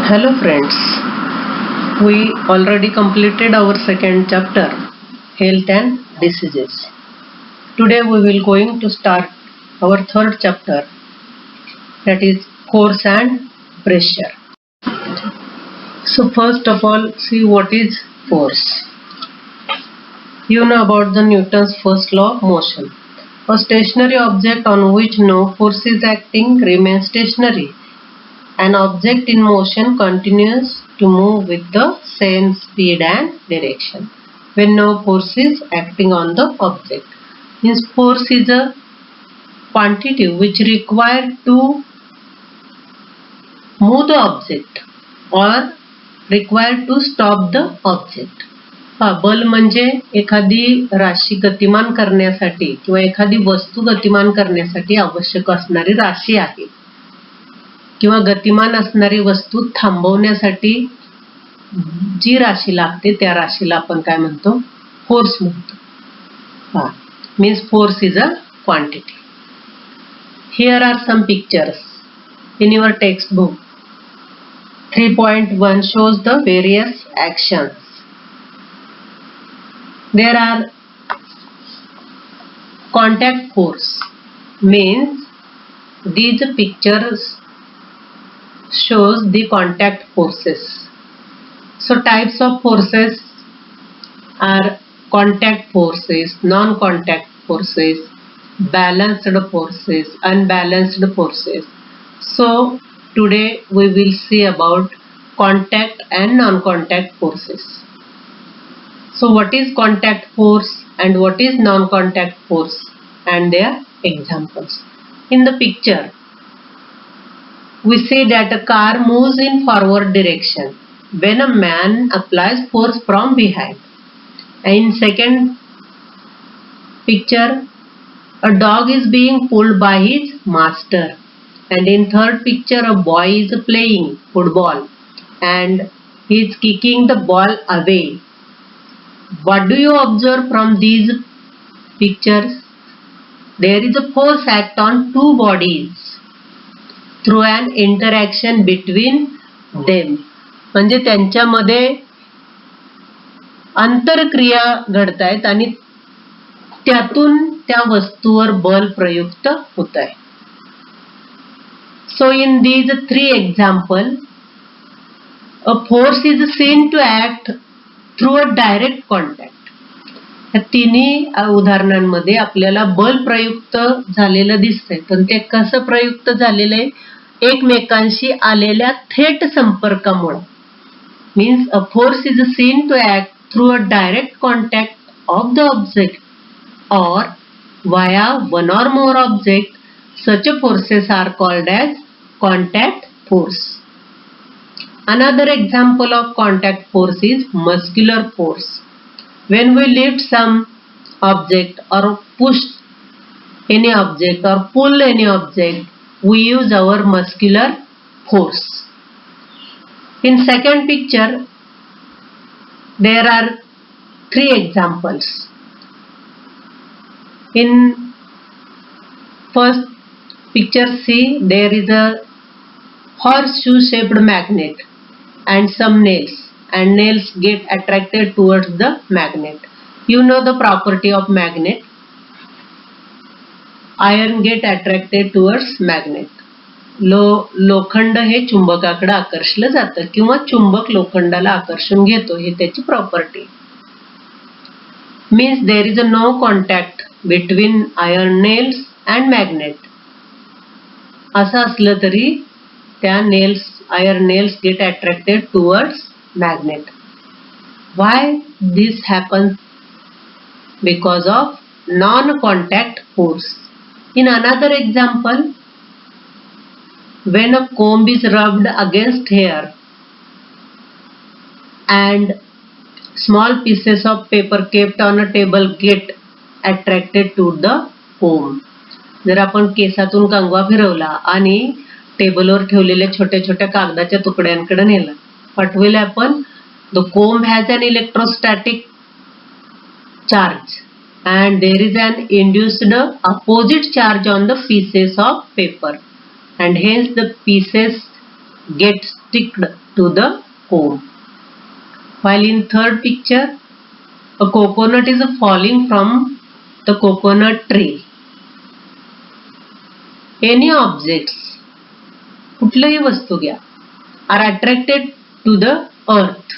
Hello friends, we already completed our second chapter, Health and Diseases. Today we will going to start our third chapter, that is Force and Pressure. So first of all, see what is force. You know about the Newton's first law of motion. A stationary object on which no force is acting remains stationary. An object in motion continues to move with the same speed and direction when no force is acting on the object. Means force is a quantity which required to move the object or required to stop the object. बल म्हणजे एखादी राशी गतिमान करण्यासाठी किंवा एखादी वस्तू गतिमान करण्यासाठी आवश्यक असणारी राशी आहे किंवा गतिमान असणारी वस्तू थांबवण्यासाठी जी राशी लागते त्या राशीला आपण काय म्हणतो फोर्स म्हणतो. Means force is a quantity. Here are some pictures in your textbook. 3.1 shows the various actions. There are contact force, means these pictures shows the contact forces. So types of forces are contact forces, non-contact forces, balanced forces, unbalanced forces. So today we will see about contact and non-contact forces. So what is contact force and what is non-contact force and their examples. In the picture we see that a car moves in forward direction when a man applies force from behind. In second picture, a dog is being pulled by his master. And in third picture, a boy is playing football and he is kicking the ball away. What do you observe from these pictures? There is a force act on two bodies through an interaction between them. म्हणजे त्यांच्यामध्ये आंतरक्रिया घडतायत आणि त्यातून त्या वस्तूवर बल प्रयुक्त होत आहे. So in these three examples, a force is seen to act through a direct contact. या तिन्ही उदाहरणांमध्ये आपल्याला बल प्रयुक्त झालेलं दिसतंय, पण ते कसं प्रयुक्त झालेलं आहे? एकमेकांशी आलेल्या थेट संपर्कामुळे. Means a force is seen to act through a direct contact of the object or via one or more object. Such forces are called as contact force. Another example of contact force is muscular force. When we lift some object or push any object or pull any object, we use our muscular force. In second picture, there are three examples. In first picture, see, there is a horseshoe shaped magnet and some nails, and nails get attracted towards the magnet. You know the property of magnet. Iron get attracted towards magnet. लोखंड हे चुंबकाकडे आकर्षलं जातं किंवा चुंबक लोखंडाला आकर्षून घेतो, हे त्याची property. Means there is a no contact between iron nails and magnet. असं असलं तरी त्या iron nails get attracted towards magnet. Why this happens? Because of non-contact force. In another example, when a comb is rubbed against hair and small pieces of paper kept on a table get attracted to the comb. जर आपण केसातून कंगवा फिरवला आणि टेबलवर ठेवलेल्या छोट्या छोट्या कागदाच्या तुकड्यांकडे नेला, what will happen? The comb has an electrostatic charge and there is an induced opposite charge on the pieces of paper and hence the pieces get sticked to the home. While in third picture, a coconut is falling from the coconut tree. Any objects, कुठलंही वस्तू घ्या, are attracted to the earth.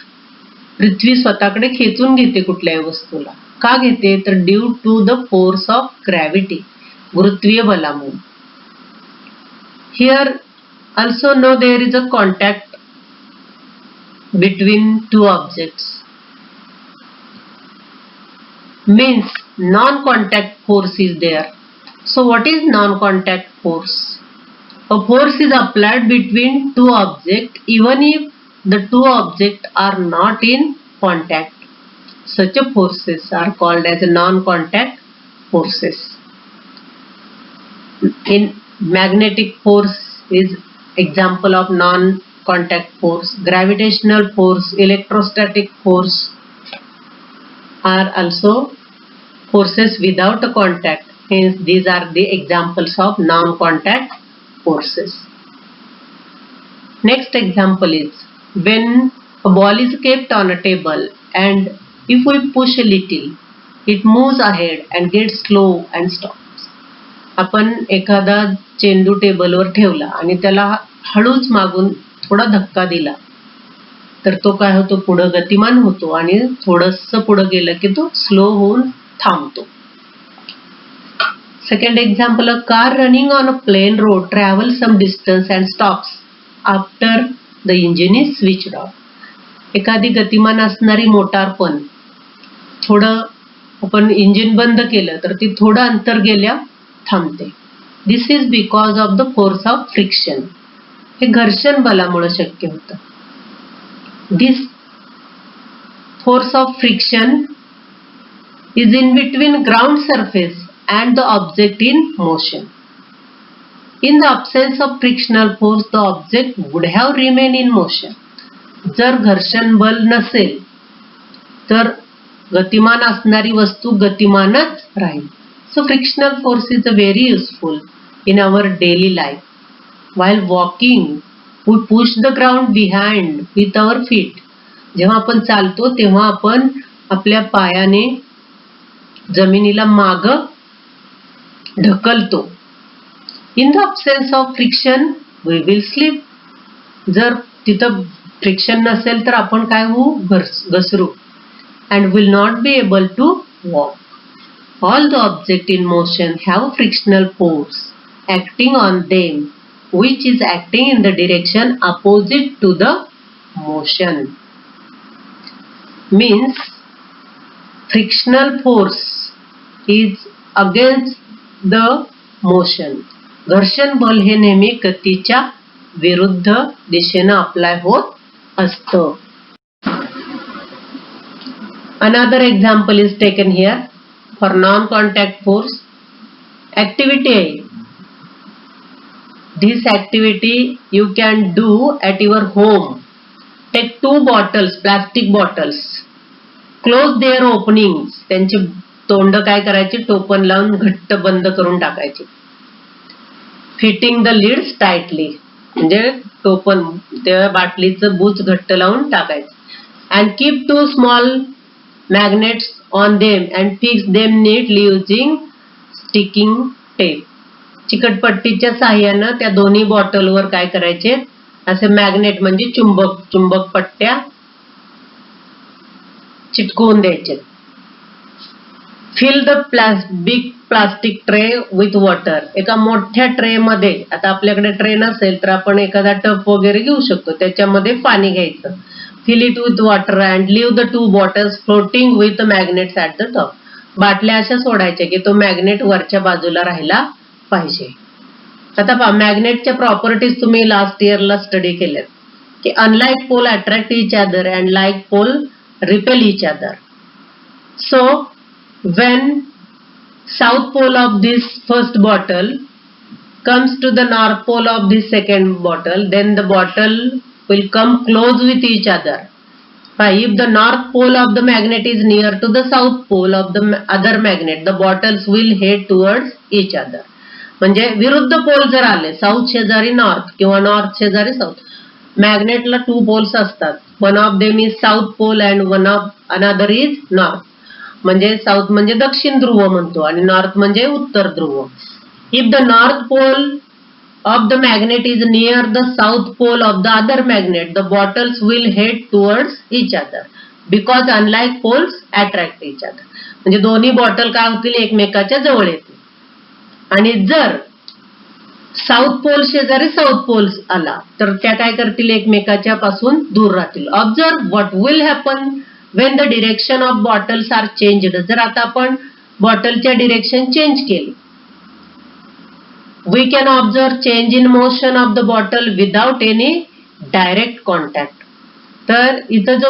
पृथ्वी स्वतःकडे खेचून घेते कुठल्याही वस्तूला. का घेते तर due to the force of gravity, गुरुत्वीय बलामुळे. Here also know there is a contact between two objects. Means non-contact force is there. So what is non-contact force? A force is applied between two objects even if the two objects are not in contact. Such a forces are called as non-contact forces. In magnetic force is example of non-contact force. Gravitational force, electrostatic force are also forces without a contact. Hence these are the examples of non-contact forces. Next example is when a ball is kept on a table and if we push a little, it moves ahead and gets slow and stops. आपण एखादा चेंडू टेबलवर ठेवला आणि त्याला हळूच मागून थोडा धक्का दिला तर तो काय होतो, पुढे गतिमान होतो आणि थोडंसं पुढे गेलं की तो स्लो होऊन थांबतो. Second example, a car running on a plain road travels some distance and stops after the engine is switched off. एखादी गतिमान असणारी मोटार पण थोडं आपण इंजिन बंद केलं तर ती थोडं अंतर गेल्या थांबते. This is because of the force of friction. हे घर्षण बलामुळे शक्य होतं. This force of friction is in between ground surface and the object in motion. In the absence of frictional force, the object would have remained in motion. जर घर्षण बल नसेल तर गतिमान असणारी वस्तू गतिमानच राहील. So frictional force is very useful in our daily life. While walking, we push the ground behind with our feet. जेव्हा आपण चालतो तेव्हा आपण आपल्या पायाने जमिनीला माग ढकलतो. In the absence of friction, we will slip. जर तिथं फ्रिक्शन नसेल तर आपण काय होऊ, घसरू and will not be able to walk. All the objects in motion have frictional force acting on them, which is acting in the direction opposite to the motion. Means frictional force is against the motion. घर्षण बल हे नेहमी गतीच्या विरुद्ध दिशेने apply होत असतं. Another example is taken here for non-contact force. Activity. This activity you can do at your home. Take two bottles, plastic bottles. Close their openings. त्यांचे तोंड काय करायचे, टोपण लावून घट्ट बंद करून टाकायचे. Fitting the lids tightly. म्हणजे टोपण त्या बाटलीचं बूच घट्ट लावून टाकायचं. And keep two small magnets on them and fix them neatly using sticking tape. चिकटपट्टीच्या सहाय्याने त्या दोन्ही बॉटलवर काय करायचे, असे मॅग्नेट म्हणजे चुंबक पट्ट्या चिटकवून द्यायचे. Fill the big plastic tray with water. एका मोठ्या ट्रे मध्ये, आता आपल्याकडे ट्रे नसेल तर आपण एखादा टप वगैरे घेऊ शकतो, त्याच्यामध्ये पाणी घ्यायचं. Fill it with water and leave the two bottles floating with the magnets at the top. बाटल्या अशा सोडायच्या की तो मॅग्नेट वरच्या बाजूला राहिला पाहिजे. आता पहा, मॅग्नेटच्या प्रॉपर्टीज तुम्ही लास्ट इयरला स्टडी केल्यात की unlike pole attract each other and like pole repel each other. So when south pole of this first bottle comes to the north pole of this second bottle, then the bottle will come close with each other. If the north pole of the magnet is near to the south pole of the other magnet, the bottles will head towards each other. म्हणजे विरुद्ध पोल जर आले, south शेजारी north किंवा north शेजारी south, मॅग्नेटला 2 poles असतात. One of them is south pole and one of another is north. म्हणजे साऊथ म्हणजे दक्षिण ध्रुव म्हणतो आणि नॉर्थ म्हणजे उत्तर ध्रुव. If the north pole of the magnet is near the south pole of the other magnet, the bottles will head towards each other because unlike poles attract each other. म्हणजे दोन्ही बॉटल काय होतील, एकमेकाच्या जवळ येतील. आणि जर साऊथ पोल शेजारी साऊथ पोल आला तर त्या काय करतील, एकमेकाच्या पासून दूर राहतील. Observe what will happen when the direction of bottles are changed. जर आता आपण बॉटलच्या डिरेक्शन चेंज केली, we can observe change in motion of the bottle without any direct contact. तर इथं जो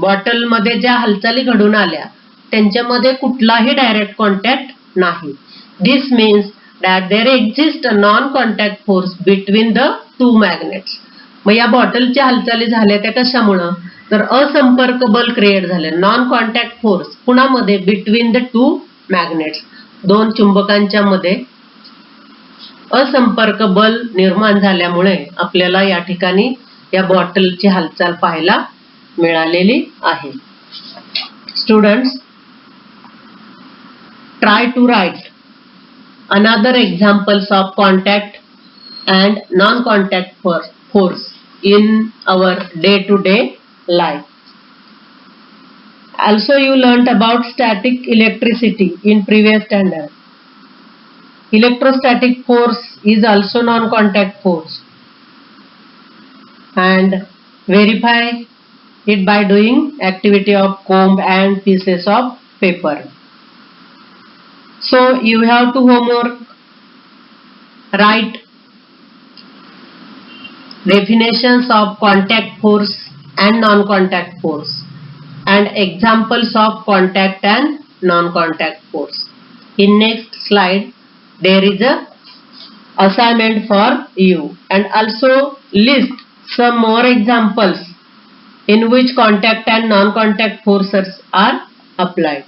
बॉटल मध्ये ज्या हालचाली घडून आल्या त्यांच्यामध्ये कुठलाही डायरेक्ट कॉन्टॅक्ट नाही. This means that there exist a non contact force between the two magnets. मग या बॉटलच्या हालचाली झाल्या त्या कशामुळं, तर असंपर्क बल क्रिएट झाले. नॉन कॉन्टॅक्ट फोर्स कुणामध्ये, बिटवीन द टू मॅग्नेट्स, दोन चुंबकांच्या मध्ये असंपर्क बल निर्माण झाल्यामुळे आपल्याला या ठिकाणी या बॉटलची हालचाल पाहायला मिळालेली आहे. Students, try to write another examples of contact and non contact force in our day-to-day life. Also you learnt about static electricity in previous standard. Electrostatic force is also non-contact force, and verify it by doing activity of comb and pieces of paper. So you have to homework, write definitions of contact force and non-contact force and examples of contact and non-contact force. In next slide there is a assignment for you, and also list some more examples in which contact and non-contact forces are applied.